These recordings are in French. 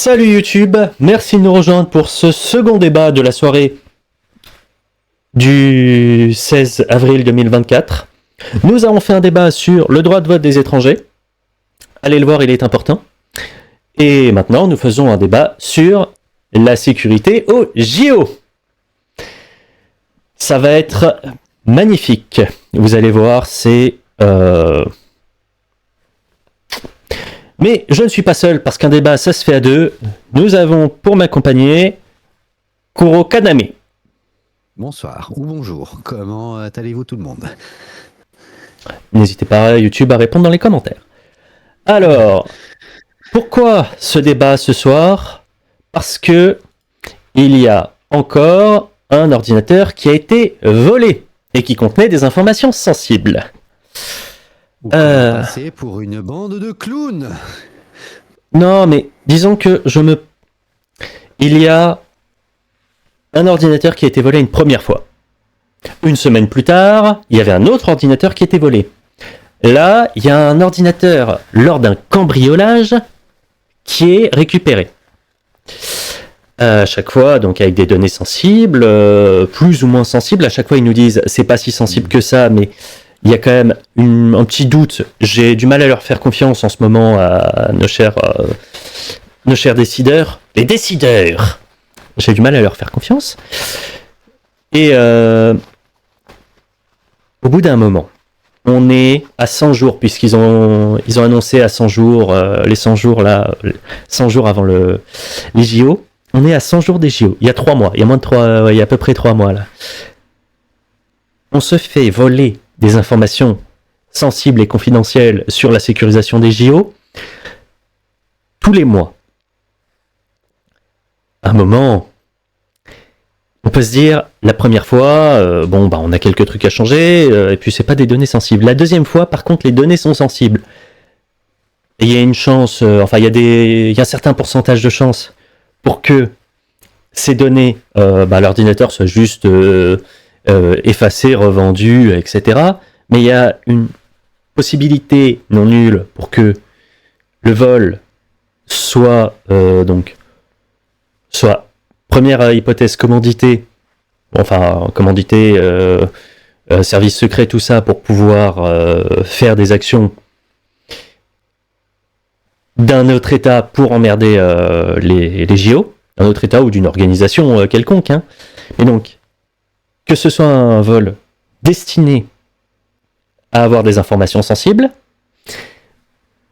Salut YouTube, merci de nous rejoindre pour ce second débat de la soirée du 16 avril 2024. Nous avons fait un débat sur le droit de vote des étrangers. Allez le voir, il est important. Et maintenant, nous faisons un débat sur la sécurité au JO. Ça va être magnifique. Vous allez voir, c'est... Mais je ne suis pas seul, parce qu'un débat, ça se fait à deux. Nous avons pour m'accompagner Kuro Kaname. Bonsoir ou bonjour, comment allez-vous tout le monde? N'hésitez pas, YouTube, à répondre dans les commentaires. Alors, pourquoi ce débat ce soir? Parce que il y a encore un ordinateur qui a été volé et qui contenait des informations sensibles. Vous pouvez passer pour une bande de clowns. Non, mais disons que il y a un ordinateur qui a été volé une première fois. Une semaine plus tard, il y avait un autre ordinateur qui a été volé. Là, il y a un ordinateur lors d'un cambriolage qui est récupéré. À chaque fois, donc avec des données sensibles, plus ou moins sensibles. À chaque fois, ils nous disent c'est pas si sensible que ça, mais il y a quand même un petit doute. J'ai du mal à leur faire confiance en ce moment à nos chers décideurs. Les décideurs! J'ai du mal à leur faire confiance. Et au bout d'un moment, on est à 100 jours, puisqu'ils ont annoncé à 100 jours, les 100 jours là, 100 jours avant les JO. On est à 100 jours des JO. Il y a 3 mois. Il y a il y a à peu près 3 mois là. On se fait voler des informations sensibles et confidentielles sur la sécurisation des JO tous les mois. À un moment, on peut se dire, la première fois, on a quelques trucs à changer, et puis c'est pas des données sensibles. La deuxième fois, par contre, les données sont sensibles. Et il y a une chance, il y a un certain pourcentage de chance pour que ces données, l'ordinateur soit juste effacé, revendu, etc. Mais il y a une possibilité non nulle pour que le vol soit première hypothèse commandité, service secret, tout ça, pour pouvoir faire des actions d'un autre État pour emmerder les JO, d'un autre État ou d'une organisation quelconque. Hein. Et donc, que ce soit un vol destiné à avoir des informations sensibles,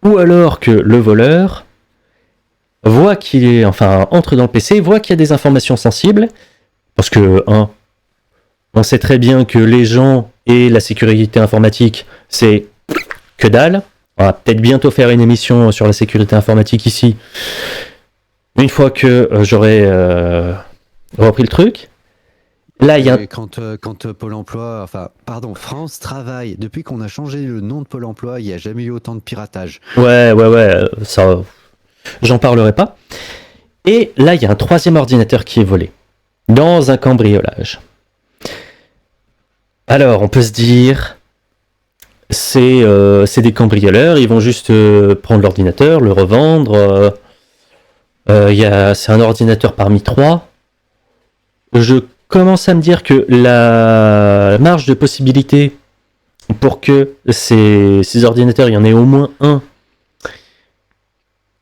ou alors que le voleur voit entre dans le PC, voit qu'il y a des informations sensibles, parce que, on sait très bien que les gens et la sécurité informatique, c'est que dalle. On va peut-être bientôt faire une émission sur la sécurité informatique ici, une fois que j'aurai repris le truc. Là, il y a quand Pôle emploi, France Travail, depuis qu'on a changé le nom de Pôle emploi, il n'y a jamais eu autant de piratage. Ouais, ça, j'en parlerai pas. Et là, il y a un troisième ordinateur qui est volé, dans un cambriolage. Alors, on peut se dire, c'est des cambrioleurs, ils vont juste prendre l'ordinateur, le revendre. C'est un ordinateur parmi 3. Je commence à me dire que la marge de possibilité pour que ces ordinateurs, il y en ait au moins un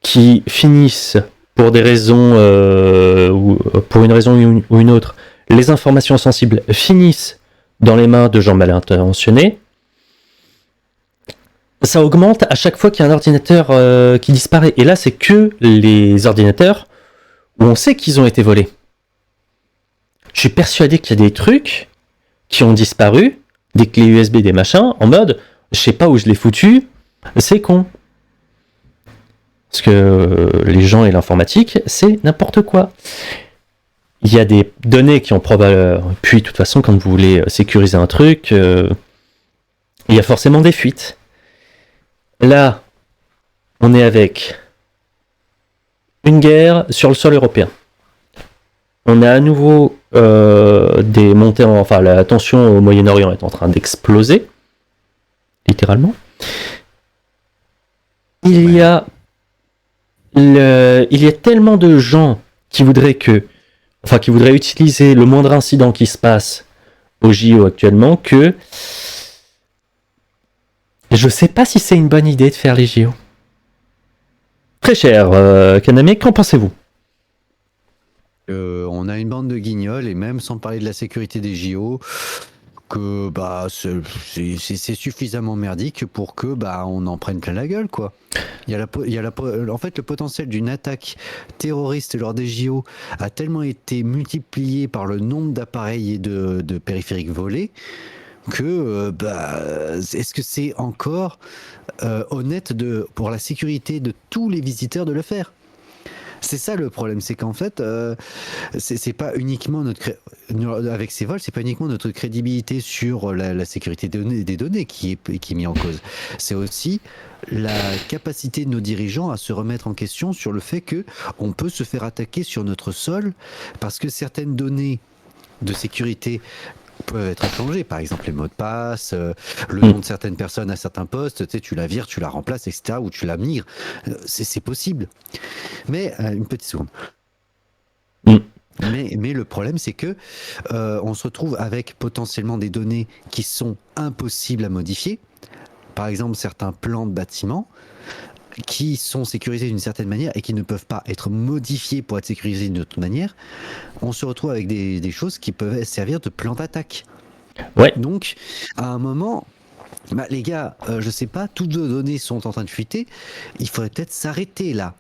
qui finisse pour des raisons ou pour une raison ou une autre, les informations sensibles finissent dans les mains de gens mal intentionnés, ça augmente à chaque fois qu'il y a un ordinateur qui disparaît. Et là, c'est que les ordinateurs où on sait qu'ils ont été volés. Je suis persuadé qu'il y a des trucs qui ont disparu, des clés USB, des machins, en mode, je sais pas où je l'ai foutu, c'est con. Parce que les gens et l'informatique, c'est n'importe quoi. Il y a des données qui ont probablement... Puis, de toute façon, quand vous voulez sécuriser un truc, il y a forcément des fuites. Là, on est avec une guerre sur le sol européen. On a à nouveau des montées la tension au Moyen-Orient est en train d'exploser, littéralement. Il y a il y a tellement de gens qui voudraient qui voudraient utiliser le moindre incident qui se passe au JO actuellement que je sais pas si c'est une bonne idée de faire les JO. Très cher, Kaname, qu'en pensez-vous? On a une bande de guignols et même sans parler de la sécurité des JO, que bah c'est suffisamment merdique pour que bah on en prenne plein la gueule quoi. En fait le potentiel d'une attaque terroriste lors des JO a tellement été multiplié par le nombre d'appareils et de périphériques volés que est-ce que c'est encore honnête pour la sécurité de tous les visiteurs de le faire? C'est ça le problème, c'est qu'en fait, c'est pas uniquement avec ces vols, c'est pas uniquement notre crédibilité sur la sécurité des données qui est mis en cause. C'est aussi la capacité de nos dirigeants à se remettre en question sur le fait que on peut se faire attaquer sur notre sol parce que certaines données de sécurité peuvent être changés, par exemple les mots de passe, le nom de certaines personnes à certains postes, tu sais, tu la vires, tu la remplaces, etc., ou tu la migres, c'est possible. Mais une petite seconde. Mais le problème, c'est que on se retrouve avec potentiellement des données qui sont impossibles à modifier. Par exemple, certains plans de bâtiments qui sont sécurisés d'une certaine manière et qui ne peuvent pas être modifiés pour être sécurisés d'une autre manière, on se retrouve avec des choses qui peuvent servir de plan d'attaque. Ouais. Donc, à un moment, les gars, je sais pas, toutes vos données sont en train de fuiter, il faudrait peut-être s'arrêter là.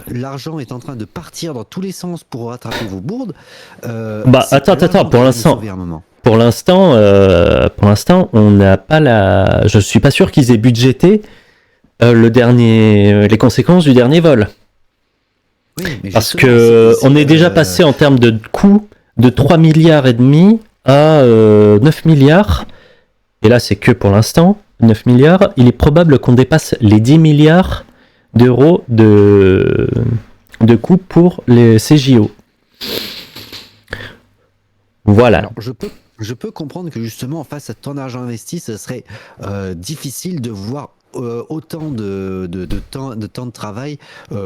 L'argent est en train de partir dans tous les sens pour rattraper vos bourdes. Attends, pour l'instant, on n'a pas je suis pas sûr qu'ils aient budgété les conséquences du dernier vol. Oui, parce que on est déjà passé en termes de coût de 3 milliards et demi à 9 milliards. Et là, c'est que pour l'instant, 9 milliards. Il est probable qu'on dépasse les 10 milliards d'euros de coût pour les CJO. Voilà. Alors, je peux comprendre que justement, face à tant d'argent investi, ce serait difficile de voir autant de temps de travail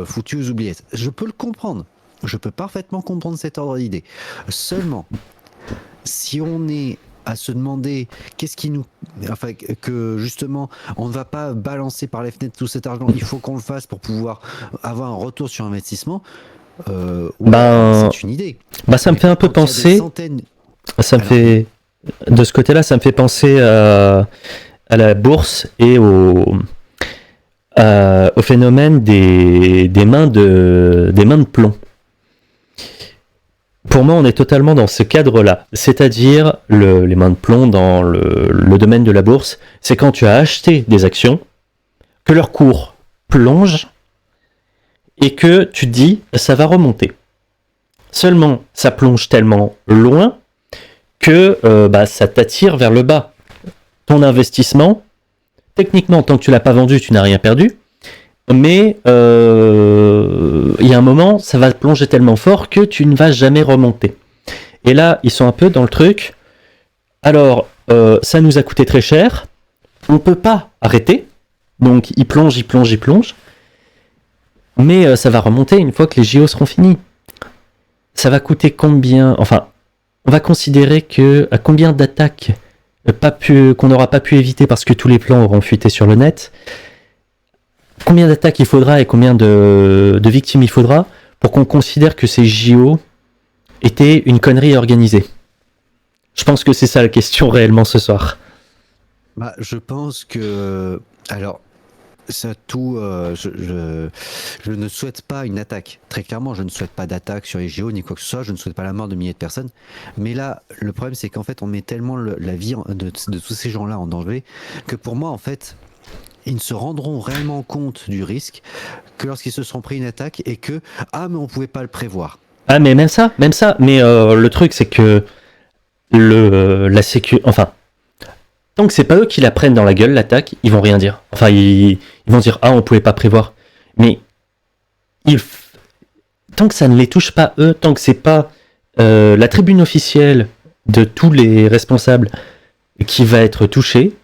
foutu aux oubliettes. Je peux le comprendre. Je peux parfaitement comprendre cet ordre d'idée. Seulement, si on est à se demander que justement on ne va pas balancer par les fenêtres tout cet argent, il faut qu'on le fasse pour pouvoir avoir un retour sur investissement, c'est une idée. Ça me fait un peu penser. De ce côté-là, ça me fait penser à la bourse et au phénomène des mains de plomb. Pour moi, on est totalement dans ce cadre-là, c'est-à-dire les mains de plomb dans le domaine de la bourse, c'est quand tu as acheté des actions, que leur cours plonge et que tu te dis ça va remonter. Seulement, ça plonge tellement loin que ça t'attire vers le bas. Ton investissement, techniquement, tant que tu l'as pas vendu, tu n'as rien perdu. Mais il y a un moment, ça va plonger tellement fort que tu ne vas jamais remonter. Et là, ils sont un peu dans le truc. Alors, ça nous a coûté très cher. On ne peut pas arrêter. Donc, ils plongent. Mais ça va remonter une fois que les JO seront finis. Ça va coûter combien? Enfin, on va considérer à combien d'attaques qu'on n'aura pas pu éviter parce que tous les plans auront fuité sur le net. Combien d'attaques il faudra et combien de victimes il faudra pour qu'on considère que ces JO étaient une connerie organisée? Je pense que c'est ça la question réellement ce soir. Je pense que... Alors, ça tout... je ne souhaite pas une attaque. Très clairement, je ne souhaite pas d'attaque sur les JO ni quoi que ce soit. Je ne souhaite pas la mort de milliers de personnes. Mais là, le problème, c'est qu'en fait, on met tellement la vie de tous ces gens-là en danger que pour moi, en fait... Ils ne se rendront réellement compte du risque que lorsqu'ils se seront pris une attaque et que mais on pouvait pas le prévoir. Ah mais même ça. Mais le truc c'est que la sécu, enfin, tant que c'est pas eux qui la prennent dans la gueule l'attaque, ils vont rien dire. Enfin ils vont dire on pouvait pas prévoir. Mais tant que ça ne les touche pas eux, tant que c'est pas la tribune officielle de tous les responsables qui va être touchée.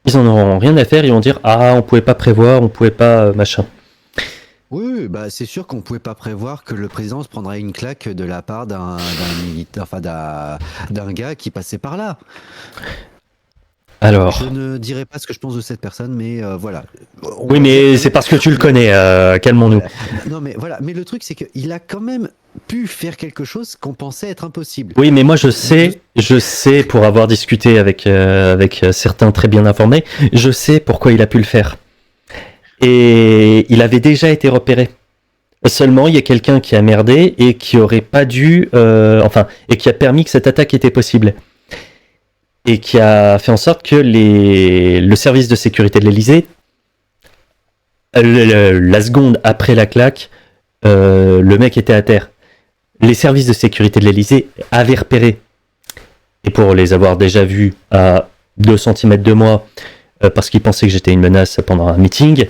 Ils en auront rien à faire, ils vont dire on pouvait pas prévoir, on pouvait pas machin. Oui, bah c'est sûr qu'on pouvait pas prévoir que le président se prendrait une claque de la part d'un gars qui passait par là. Je Alors, ne dirai pas ce que je pense de cette personne, mais voilà. On oui, va dire mais quand c'est même- parce que tu le connais, calmons-nous. Voilà. Non, mais voilà. Mais le truc, c'est qu'il a quand même pu faire quelque chose qu'on pensait être impossible. Oui, mais moi je sais pour avoir discuté avec certains très bien informés, je sais pourquoi il a pu le faire. Et il avait déjà été repéré. Seulement, il y a quelqu'un qui a merdé et qui aurait pas dû, et qui a permis que cette attaque était possible. Et qui a fait en sorte que le service de sécurité de l'Elysée, la seconde après la claque, le mec était à terre. Les services de sécurité de l'Elysée avaient repéré. Et pour les avoir déjà vus à 2 cm de moi, parce qu'ils pensaient que j'étais une menace pendant un meeting,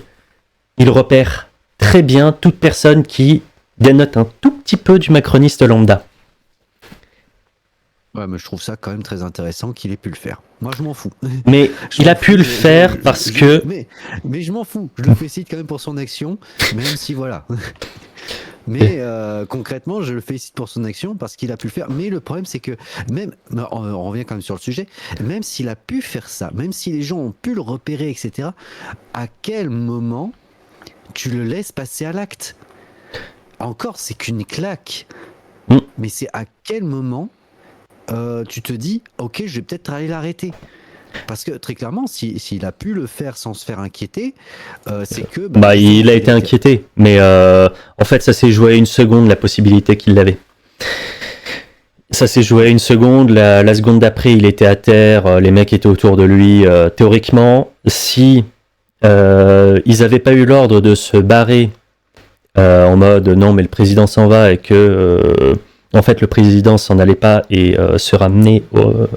ils repèrent très bien toute personne qui dénote un tout petit peu du macroniste lambda. Ouais, mais je trouve ça quand même très intéressant qu'il ait pu le faire. Moi, je m'en fous. Mais Je il m'en a pu fous, le faire parce que... Mais je m'en fous. Je le félicite quand même pour son action, même si voilà. Mais concrètement, je le félicite pour son action parce qu'il a pu le faire. Mais le problème, c'est que même, on revient quand même sur le sujet, même s'il a pu faire ça, même si les gens ont pu le repérer, etc., à quel moment tu le laisses passer à l'acte? Encore, c'est qu'une claque. Mm. Mais c'est à quel moment tu te dis, ok, je vais peut-être aller l'arrêter. Parce que très clairement, s'il a pu le faire sans se faire inquiéter, c'est que... Bah, il a été inquiété. Mais en fait, ça s'est joué à une seconde, la possibilité qu'il l'avait. Ça s'est joué à une seconde. La seconde d'après, il était à terre. Les mecs étaient autour de lui. Théoriquement, si ils n'avaient pas eu l'ordre de se barrer en mode non, mais le président s'en va et que... en fait, le président s'en allait pas et se ramenait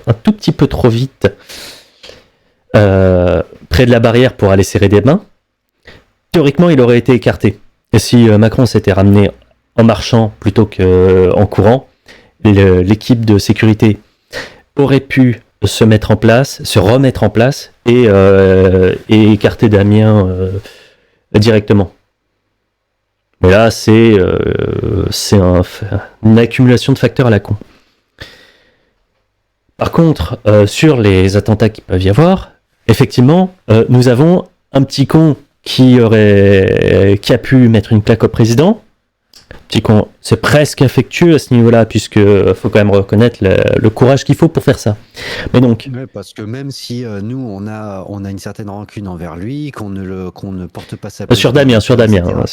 un tout petit peu trop vite près de la barrière pour aller serrer des mains. Théoriquement, il aurait été écarté. Et si Macron s'était ramené en marchant plutôt qu'en courant, l'équipe de sécurité aurait pu se remettre en place et écarter Damien directement. Mais là, c'est une accumulation de facteurs à la con. Par contre, sur les attentats qu'il peuvent y avoir, effectivement, nous avons un petit con qui a pu mettre une claque au président. Petit con, c'est presque affectueux à ce niveau-là, puisque faut quand même reconnaître le courage qu'il faut pour faire ça. Mais donc, ouais, parce que même si nous on a une certaine rancune envers lui, qu'on ne porte pas sa sur Damien, hein,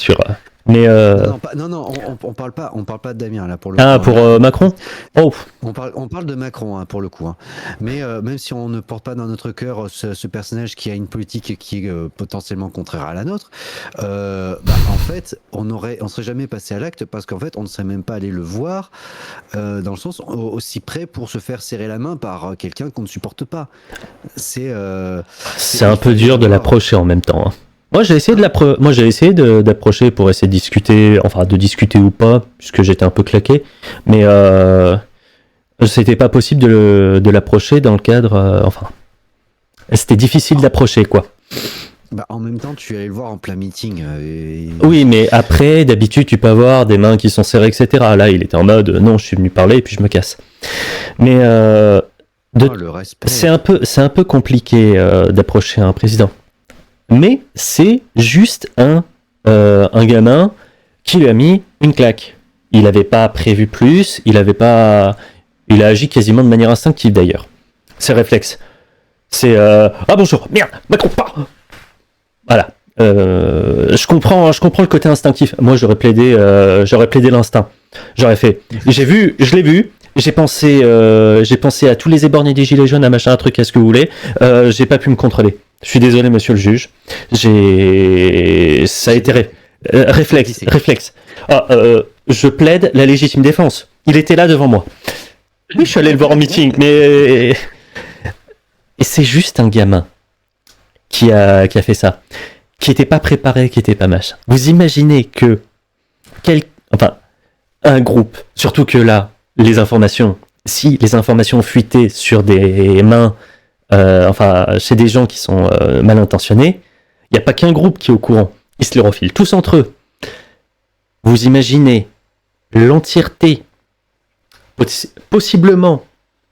mais non, on parle pas de Damien là pour le coup. Pour Macron. Oh. On parle de Macron hein, pour le coup. Hein. Mais même si on ne porte pas dans notre cœur ce personnage qui a une politique qui est potentiellement contraire à la nôtre, en fait, on serait jamais passé à l'acte parce qu'en fait, on ne serait même pas allé le voir dans le sens aussi près pour se faire serrer la main par quelqu'un qu'on ne supporte pas. C'est un peu dur de l'approcher en même temps. Hein. Moi, j'ai essayé d'approcher pour essayer de discuter ou pas, puisque j'étais un peu claqué. Mais c'était pas possible de l'approcher dans le cadre. C'était difficile d'approcher, quoi. En même temps, tu es allé le voir en plein meeting. Oui, mais après, d'habitude, tu peux avoir des mains qui sont serrées, etc. Là, il était en mode non, je suis venu parler et puis je me casse. Mais le respect. c'est un peu compliqué d'approcher un président. Mais c'est juste un gamin qui lui a mis une claque. Il n'avait pas prévu plus, il a agi quasiment de manière instinctive d'ailleurs. C'est réflexe. C'est ah bonjour, merde, Macron, pas. Voilà. Je comprends le côté instinctif. Moi j'aurais plaidé l'instinct. J'aurais fait. Je l'ai vu. J'ai pensé à tous les éborgnés des gilets jaunes, à machin, un truc, à ce que vous voulez. J'ai pas pu me contrôler. Je suis désolé, monsieur le juge. Ça a été réflexe. Je plaide la légitime défense. Il était là devant moi. Oui, je suis allé le voir en meeting, mais et c'est juste un gamin qui a fait ça, qui était pas préparé, qui était pas machin. Vous imaginez que un groupe, surtout que là, si les informations fuitaient sur des mains, chez des gens qui sont mal intentionnés, il n'y a pas qu'un groupe qui est au courant. Ils se les refilent tous entre eux. vous imaginez l'entièreté, possiblement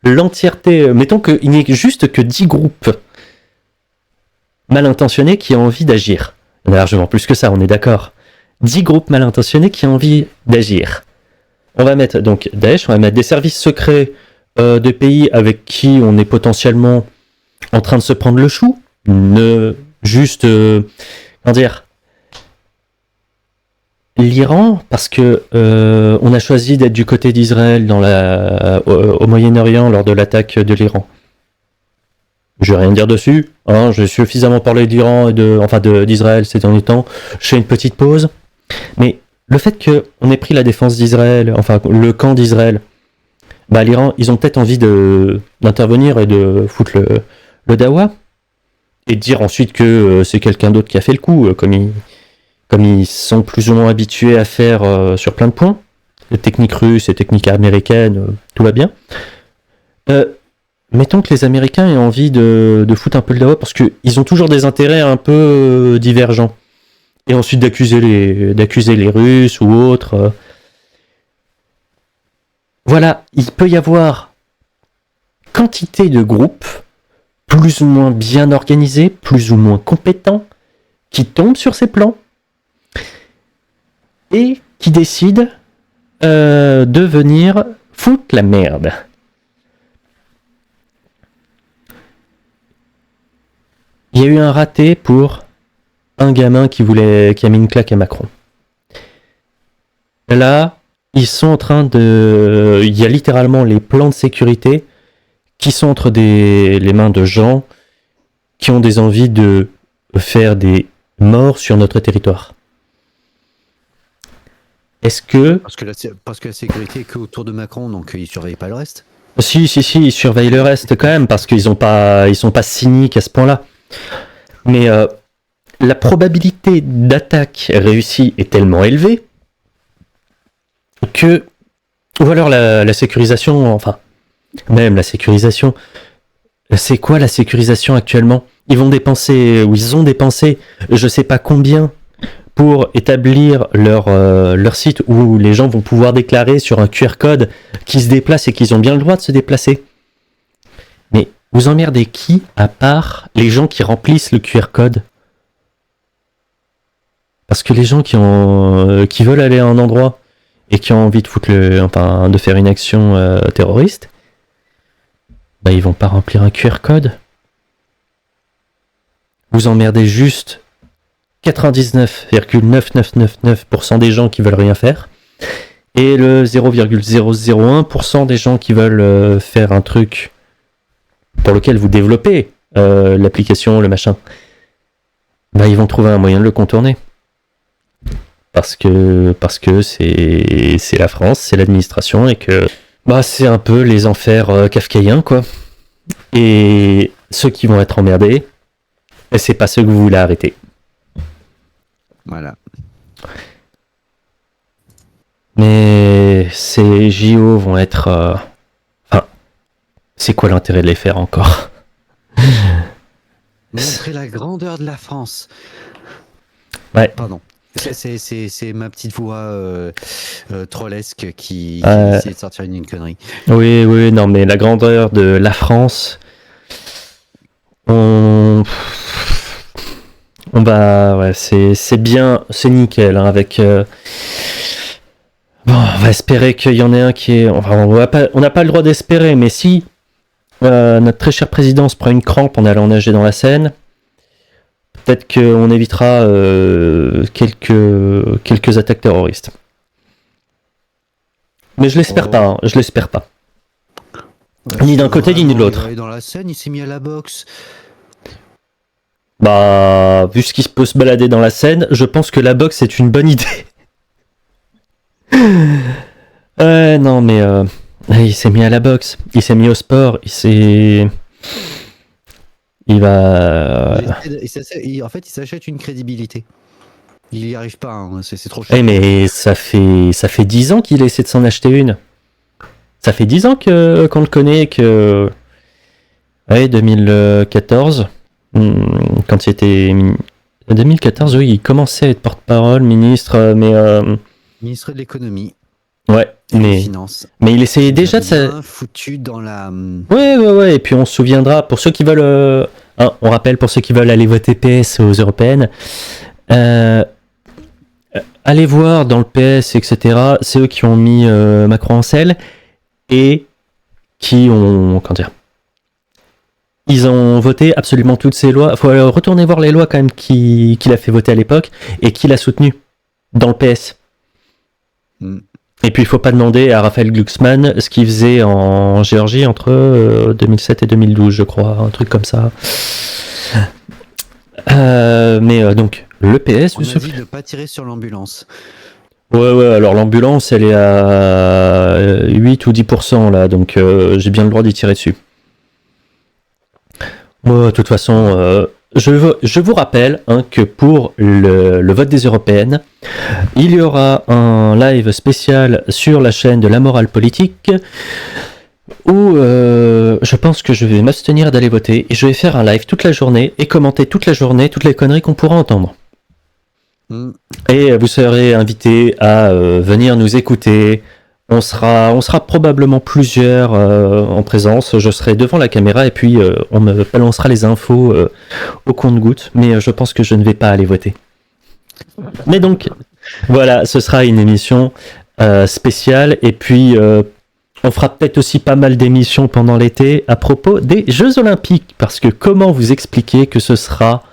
l'entièreté, mettons qu'il n'y ait juste que 10 groupes mal intentionnés qui ont envie d'agir. Il y en a largement plus que ça, on est d'accord. 10 groupes mal intentionnés qui ont envie d'agir. On va mettre donc Daesh, on va mettre des services secrets de pays avec qui on est potentiellement en train de se prendre le chou. Juste, comment dire, l'Iran, parce que on a choisi d'être du côté d'Israël au Moyen-Orient lors de l'attaque de l'Iran. Je vais rien dire dessus. Hein, j'ai suffisamment parlé d'Iran et d'Israël ces derniers temps. Je fais une petite pause. Mais le fait qu'on ait pris la défense d'Israël, enfin le camp d'Israël, bah l'Iran, ils ont peut-être envie d'intervenir et de foutre le dawa et de dire ensuite que c'est quelqu'un d'autre qui a fait le coup, comme ils sont plus ou moins habitués à faire sur plein de points. Les techniques russes et techniques américaines, tout va bien. Mettons que les Américains aient envie de foutre un peu le dawa parce qu'ils ont toujours des intérêts un peu divergents. Et ensuite d'accuser les Russes ou autres. Voilà, il peut y avoir quantité de groupes plus ou moins bien organisés, plus ou moins compétents, qui tombent sur ces plans et qui décident de venir foutre la merde. Il y a eu un raté pour un gamin qui a mis une claque à Macron. Là, ils sont en train de... Il y a littéralement les plans de sécurité qui sont entre les mains de gens qui ont des envies de faire des morts sur notre territoire. Est-ce que... Parce que la sécurité est qu'autour de Macron, donc ils surveillent pas le reste. Si, ils surveillent le reste quand même, parce qu'ils sont pas cyniques à ce point-là. Mais la probabilité d'attaque réussie est tellement élevée que... Ou alors la sécurisation, enfin... Même la sécurisation... C'est quoi la sécurisation actuellement ? Ils ont dépensé, je sais pas combien, pour établir leur site où les gens vont pouvoir déclarer sur un QR code qu'ils se déplacent et qu'ils ont bien le droit de se déplacer. Mais vous emmerdez qui à part les gens qui remplissent le QR code ? Parce que les gens qui veulent aller à un endroit et qui ont envie de de faire une action terroriste, bah ils vont pas remplir un QR code. Vous emmerdez juste 99,9999% des gens qui veulent rien faire et le 0,001% des gens qui veulent faire un truc pour lequel vous développez l'application, le machin. Bah ils vont trouver un moyen de le contourner. Parce que c'est la France, c'est l'administration et que bah c'est un peu les enfers kafkaïens quoi. Et ceux qui vont être emmerdés, c'est pas ceux que vous voulez arrêter. Voilà. Mais ces JO vont être... Enfin, c'est quoi l'intérêt de les faire encore ? Montrer la grandeur de la France. Ouais. Pardon. C'est ma petite voix trollesque qui essaie de sortir une connerie. Oui, non, mais la grandeur de la France, on va... Ouais, c'est bien, c'est nickel, hein, avec... Bon, on va espérer qu'il y en ait un qui est... Enfin, on n'a pas le droit d'espérer, mais si notre très cher président se prend une crampe en allant nager dans la Seine, peut-être qu'on évitera quelques attaques terroristes. Mais je l'espère pas, hein, je l'espère pas. Ouais, ni d'un côté ni de l'autre. Dans la Seine, il s'est mis à la boxe. Bah, vu ce qui peut se balader dans la Seine, je pense que la boxe est une bonne idée. Non mais il s'est mis à la boxe, il s'est mis au sport, il va... En fait, il s'achète une crédibilité. Il y arrive pas, hein, c'est trop cher. Hey, mais ça fait 10 ans qu'il essaie de s'en acheter une. Ça fait 10 ans qu'on le connaît, que... Ouais, 2014, quand il était... 2014, oui, il commençait à être porte-parole, ministre, mais Ministre de l'économie Ouais, et des mais finances. il essayait déjà de ça. Bien foutu dans la. Ouais. Et puis on se souviendra, pour ceux qui veulent, on rappelle pour ceux qui veulent aller voter PS aux européennes, euh, allez voir dans le PS, etc. C'est eux qui ont mis Macron en selle et qui ont, comment dire, ils ont voté absolument toutes ces lois. Faut retourner voir les lois quand même qu'il a fait voter à l'époque et qu'il a soutenu dans le PS. Et puis il faut pas demander à Raphaël Glucksmann ce qu'il faisait en Géorgie entre 2007 et 2012, je crois, un truc comme ça. Donc le PS. On a dit de ne pas tirer sur l'ambulance. Ouais, alors l'ambulance elle est à 8 ou 10% là, donc j'ai bien le droit d'y tirer dessus. Moi, de toute façon, je vous rappelle que pour le vote des européennes, il y aura un live spécial sur la chaîne de la morale politique où je pense que je vais m'abstenir d'aller voter et je vais faire un live toute la journée et commenter toute la journée toutes les conneries qu'on pourra entendre. Et vous serez invités à venir nous écouter. On sera probablement plusieurs en présence. Je serai devant la caméra et puis on me balancera les infos au compte-gouttes. Mais je pense que je ne vais pas aller voter. Mais donc, voilà, ce sera une émission spéciale. Et puis, on fera peut-être aussi pas mal d'émissions pendant l'été à propos des Jeux Olympiques. Parce que comment vous expliquer que ce sera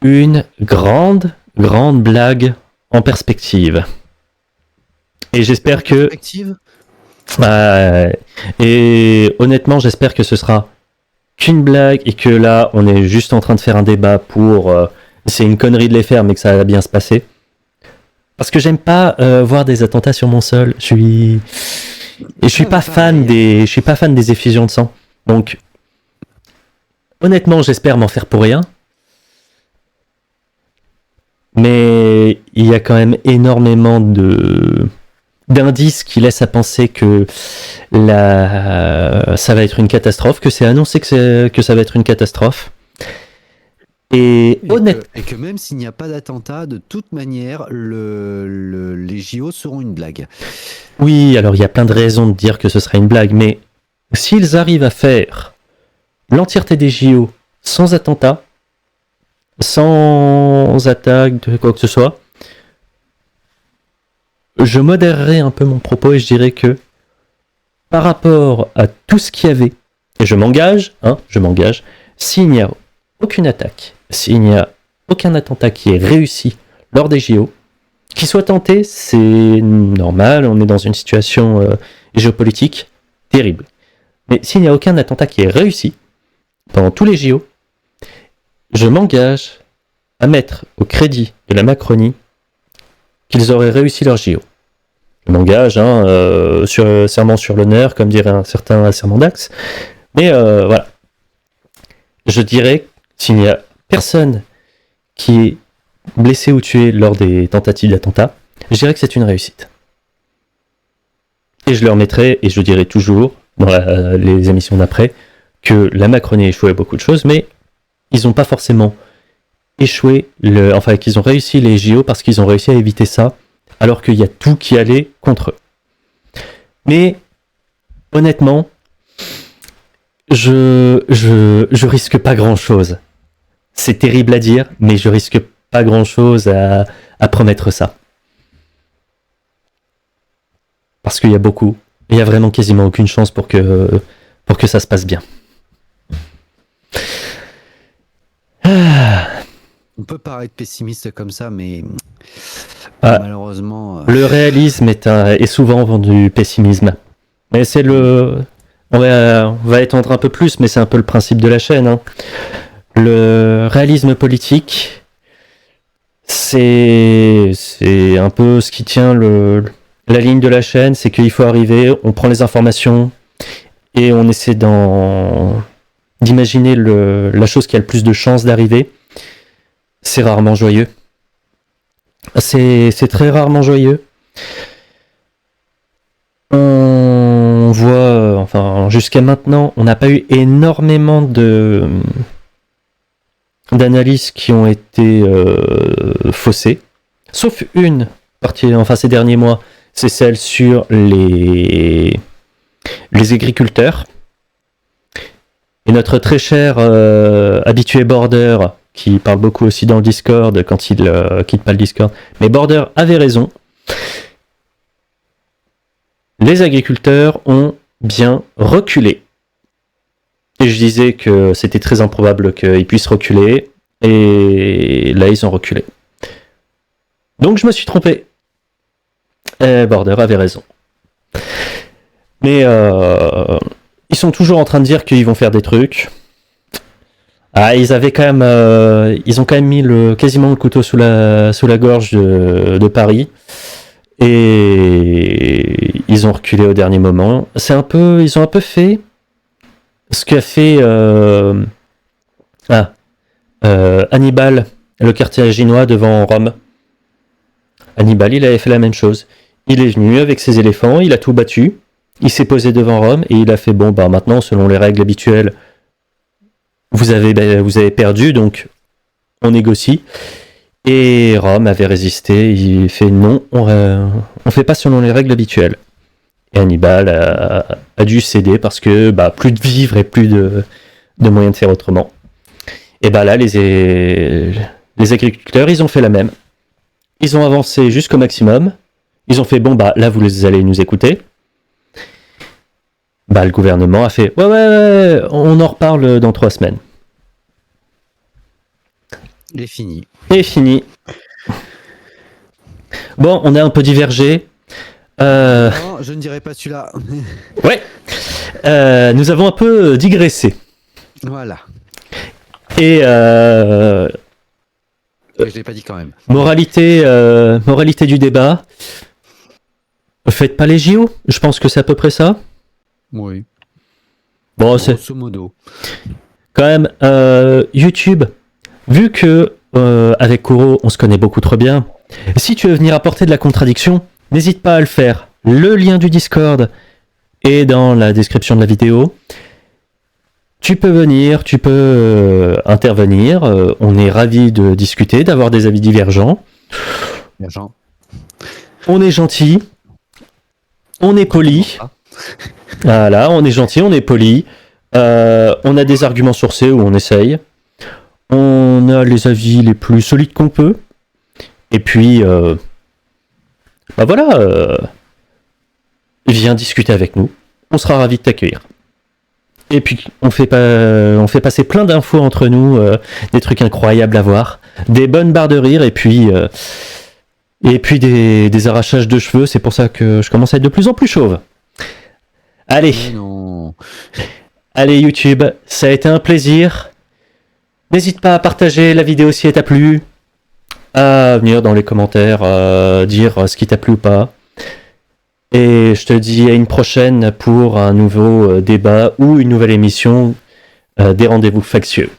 une grande blague en perspective. Et j'espère que... et honnêtement, j'espère que ce sera qu'une blague et que là, on est juste en train de faire un débat pour... c'est une connerie de les faire, mais que ça va bien se passer. Parce que j'aime pas voir des attentats sur mon sol. Je suis pas fan des effusions de sang. Donc, honnêtement, j'espère m'en faire pour rien. Mais il y a quand même énormément d'indices qui laissent à penser que ça va être une catastrophe, que c'est annoncé que ça va être une catastrophe. Et que même s'il n'y a pas d'attentat, de toute manière, les JO seront une blague. Oui, alors il y a plein de raisons de dire que ce sera une blague, mais s'ils arrivent à faire l'entièreté des JO sans attentat, sans attaque de quoi que ce soit, je modérerai un peu mon propos et je dirais que par rapport à tout ce qu'il y avait, et je m'engage, s'il n'y a aucune attaque, s'il n'y a aucun attentat qui est réussi lors des JO, qui soit tenté, c'est normal, on est dans une situation géopolitique terrible. Mais s'il n'y a aucun attentat qui est réussi pendant tous les JO, je m'engage à mettre au crédit de la Macronie qu'ils auraient réussi leur JO. Je m'engage, sur serment sur l'honneur, comme dirait un certain serment d'Axe. Mais voilà. Je dirais, s'il n'y a personne qui est blessé ou tué lors des tentatives d'attentat, je dirais que c'est une réussite. Et je leur mettrai, et je dirai toujours, dans les émissions d'après, que la Macronie a échoué à beaucoup de choses, mais ils n'ont pas forcément échoué, qu'ils ont réussi les JO parce qu'ils ont réussi à éviter ça, alors qu'il y a tout qui allait contre eux. Mais, honnêtement, je risque pas grand-chose. C'est terrible à dire, mais je risque pas grand-chose à promettre ça. Parce qu'il y a vraiment quasiment aucune chance pour que ça se passe bien. On peut paraître pessimiste comme ça, mais malheureusement... Le réalisme est souvent vendu pessimisme. Mais c'est on va étendre un peu plus, mais c'est un peu le principe de la chaîne. Hein. Le réalisme politique, c'est un peu ce qui tient la ligne de la chaîne, c'est qu'il faut arriver, on prend les informations et on essaie d'imaginer la chose qui a le plus de chances d'arriver. C'est rarement joyeux. C'est très rarement joyeux. On voit, jusqu'à maintenant, on n'a pas eu énormément d'analyses qui ont été faussées, sauf une ces derniers mois, c'est celle sur les agriculteurs. Et notre très cher habitué Border, qui parle beaucoup aussi dans le Discord quand il quitte pas le Discord, mais Border avait raison. Les agriculteurs ont bien reculé. Et je disais que c'était très improbable qu'ils puissent reculer, et là ils ont reculé. Donc je me suis trompé. Border avait raison. Mais ils sont toujours en train de dire qu'ils vont faire des trucs. Ah, ils ont quand même mis quasiment le couteau sous la gorge de Paris. Et ils ont reculé au dernier moment. Ils ont un peu fait ce qu'a fait Hannibal, le carthaginois devant Rome. Hannibal, il avait fait la même chose. Il est venu avec ses éléphants, il a tout battu, il s'est posé devant Rome et il a fait bon, bah maintenant, selon les règles habituelles, vous avez perdu, donc on négocie. Et Rome avait résisté, il fait non, on fait pas selon les règles habituelles. Et Hannibal a dû céder parce que plus de vivres et plus de moyens de faire autrement. Et là, les agriculteurs, ils ont fait la même. Ils ont avancé jusqu'au maximum. Ils ont fait bon, là, vous allez nous écouter. Le gouvernement a fait ouais, on en reparle dans 3 semaines. Et fini. Bon, on a un peu divergé. Non, je ne dirais pas celui-là. Ouais. Nous avons un peu digressé. Voilà. Et je l'ai pas dit quand même. Moralité du débat. Faites pas les JO. Je pense que c'est à peu près ça. Oui. Bon, c'est grosso modo. quand même YouTube. Vu que avec Kuro, on se connaît beaucoup trop bien. Si tu veux venir apporter de la contradiction, n'hésite pas à le faire. Le lien du Discord est dans la description de la vidéo. Tu peux venir, tu peux intervenir. On est ravis de discuter, d'avoir des avis divergents. On est gentil. On est poli. Voilà, on est gentil, on est poli. On a des arguments sourcés où on essaye. On a les avis les plus solides qu'on peut. Et puis, viens discuter avec nous. On sera ravis de t'accueillir. Et puis, on fait passer plein d'infos entre nous, des trucs incroyables à voir, des bonnes barres de rire, et puis des arrachages de cheveux. C'est pour ça que je commence à être de plus en plus chauve. Allez. Non. Allez, YouTube, ça a été un plaisir. N'hésite pas à partager la vidéo si elle t'a plu, à venir dans les commentaires dire ce qui t'a plu ou pas. Et je te dis à une prochaine pour un nouveau débat ou une nouvelle émission des rendez-vous factieux.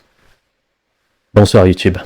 Bonsoir YouTube.